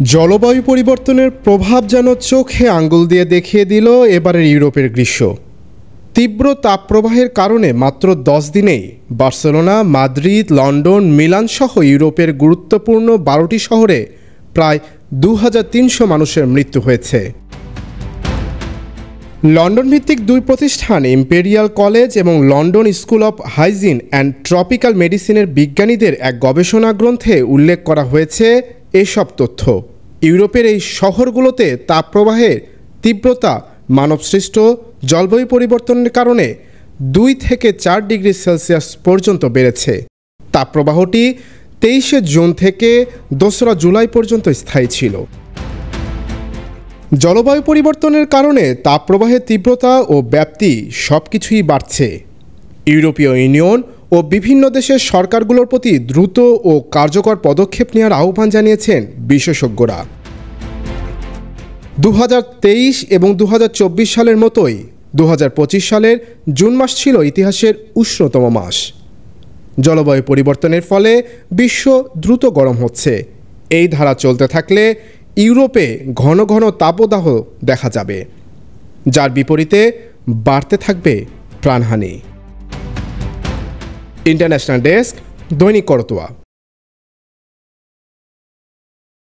জলবায়ু পরিবর্তনের প্রভাব যেন চোখে আঙ্গুল দিয়ে দেখিয়ে দিল এবারের ইউরোপের গ্রীষ্ম। তীব্র তাপপ্রবাহের কারণে মাত্র 10 দিনেই বার্সেলোনা, মাদ্রিদ, লন্ডন, মিলান সহ ইউরোপের গুরুত্বপূর্ণ 12টি শহরে প্রায় 2300 মানুষের মৃত্যু হয়েছে। লন্ডন ভিত্তিক দুই প্রতিষ্ঠান ইম্পেরিয়াল কলেজ এবং London school of hygiene and tropical মেডিসিনের বিজ্ঞানীদের এক গবেষণা গ্রন্থে উল্লেখ করা হয়েছে এসব তথ্য। ইউরোপের এই শহরগুলোতে তাপপ্রবাহের তীব্রতা মানবসৃষ্ট জলবায়ু পরিবর্তনের কারণে 2 থেকে 4 ডিগ্রি সেলসিয়াস পর্যন্ত বেড়েছে। তাপপ্রবাহটি 23 জুন থেকে 2 জুলাই পর্যন্ত স্থায়ী ছিল। জলবায়ু পরিবর্তনের কারণে তাপপ্রবাহের তীব্রতা ও ব্যাপ্তি সবকিছুই বাড়ছে। ইউরোপীয় ইউনিয়ন ও বিভিন্ন দেশের সরকারগুলোর প্রতি দ্রুত ও কার্যকর পদক্ষেপ নেওয়ার আহ্বান জানিয়েছেন বিশেষজ্ঞরা। 2023 এবং 2024 সালের মতোই 2025 সালের জুন মাস ছিল ইতিহাসের উষ্ণতম মাস। জলবায়ু পরিবর্তনের ফলে বিশ্ব দ্রুত গরম হচ্ছে। এই ধারা চলতে থাকলে ইউরোপে ঘন ঘন তাপদাহ দেখা যাবে, যার বিপরীতে বাড়তে থাকবে প্রাণহানি। ইন্টারন্যাশনাল ডেস্ক, দৈনিক করতোয়া।